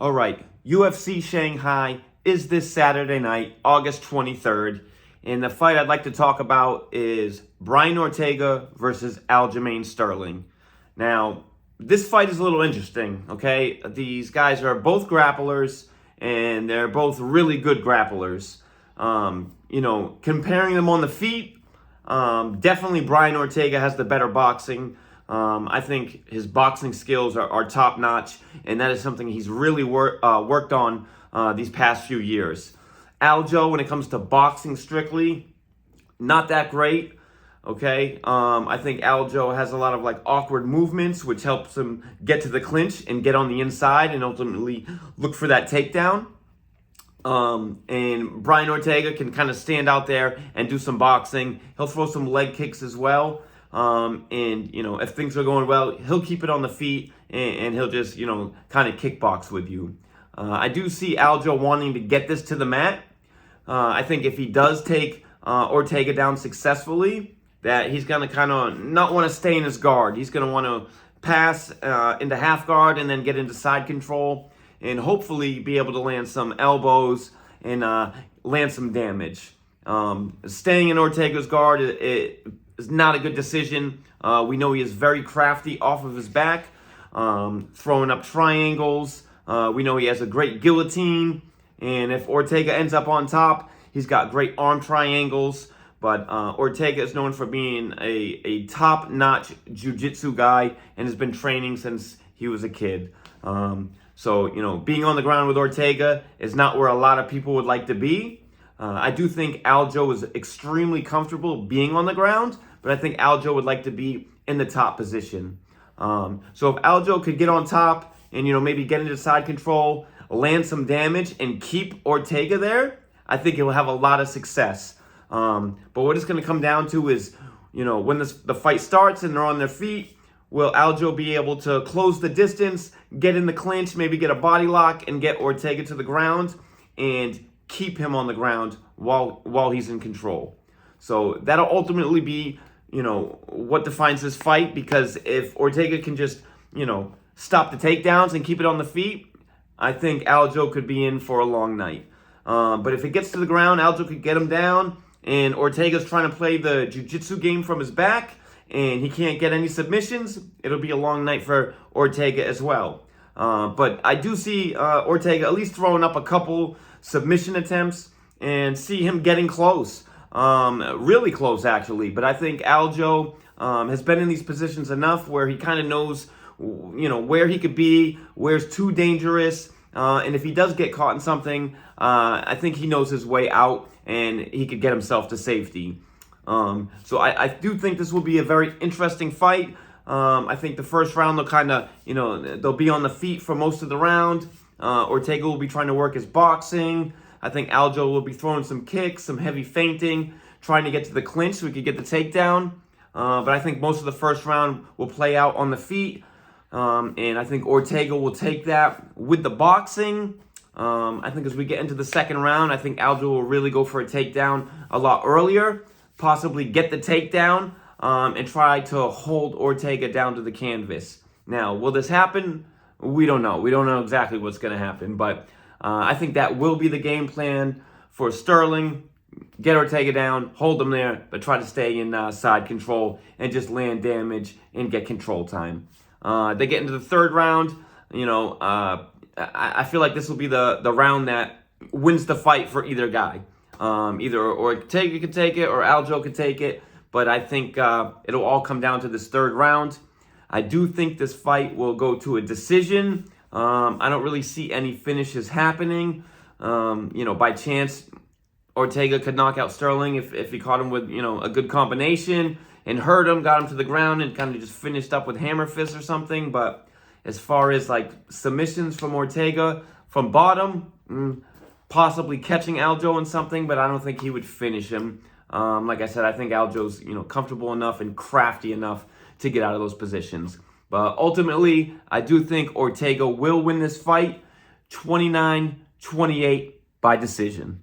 All right, UFC Shanghai is this Saturday night, August 23rd. And the fight I'd like to talk about is Brian Ortega versus Aljamain Sterling. Now, this fight is a little interesting, okay? These guys are both grapplers, and they're both really good grapplers. Comparing them on the feet, definitely Brian Ortega has the better boxing. I think his boxing skills are top notch, and that is something he's really worked on these past few years. Aljo, when it comes to boxing strictly, not that great. Okay, I think Aljo has a lot of awkward movements, which helps him get to the clinch and get on the inside and ultimately look for that takedown. And Brian Ortega can kind of stand out there and do some boxing. He'll throw some leg kicks as well. If things are going well, he'll keep it on the feet and he'll just, kind of kickbox with you. I do see Aljo wanting to get this to the mat. I think if he does take Ortega down successfully, that he's going to kind of not want to stay in his guard. He's going to want to pass into half guard and then get into side control and hopefully be able to land some elbows and land some damage. Staying in Ortega's guard is not a good decision. We know he is very crafty off of his back, throwing up triangles. We know he has a great guillotine. And if Ortega ends up on top, he's got great arm triangles. But Ortega is known for being a top-notch jiu-jitsu guy and has been training since he was a kid. So, being on the ground with Ortega is not where a lot of people would like to be. I do think Aljo is extremely comfortable being on the ground, but I think Aljo would like to be in the top position. So if Aljo could get on top and, maybe get into side control, land some damage, and keep Ortega there, I think he'll have a lot of success. But what it's going to come down to is, when the fight starts and they're on their feet, will Aljo be able to close the distance, get in the clinch, maybe get a body lock, and get Ortega to the ground and keep him on the ground while he's in control? So that'll ultimately be, what defines this fight, because if Ortega can just, stop the takedowns and keep it on the feet, I think Aljo could be in for a long night. But if it gets to the ground, Aljo could get him down, and Ortega's trying to play the jiu-jitsu game from his back, and he can't get any submissions, it'll be a long night for Ortega as well. But I do see Ortega at least throwing up a couple submission attempts and see him getting close. Really close, actually. But I think Aljo has been in these positions enough where he kind of knows, where he could be, where's too dangerous. And if he does get caught in something, I think he knows his way out and he could get himself to safety. So I do think this will be a very interesting fight. I think the first round they'll kind of, they'll be on the feet for most of the round. Ortega will be trying to work his boxing. I think Aljo will be throwing some kicks, some heavy feinting, trying to get to the clinch so we could get the takedown. But I think most of the first round will play out on the feet. And I think Ortega will take that with the boxing. I think as we get into the second round, I think Aljo will really go for a takedown a lot earlier, possibly get the takedown, and try to hold Ortega down to the canvas. Now, will this happen? We don't know. We don't know exactly what's going to happen, but I think that will be the game plan for Sterling. Get Ortega down, hold him there, but try to stay in side control and just land damage and get control time. They get into the third round. I feel like this will be the round that wins the fight for either guy. Either Ortega could take it or Aljo could take it, but I think it'll all come down to this third round. I do think this fight will go to a decision. I don't really see any finishes happening. By chance, Ortega could knock out Sterling if he caught him with, a good combination and hurt him, got him to the ground and kind of just finished up with hammer fist or something. But as far as submissions from Ortega from bottom, possibly catching Aljo in something, but I don't think he would finish him. Like I said, I think Aljo's, comfortable enough and crafty enough to get out of those positions. But ultimately, I do think Ortega will win this fight 29-28 by decision.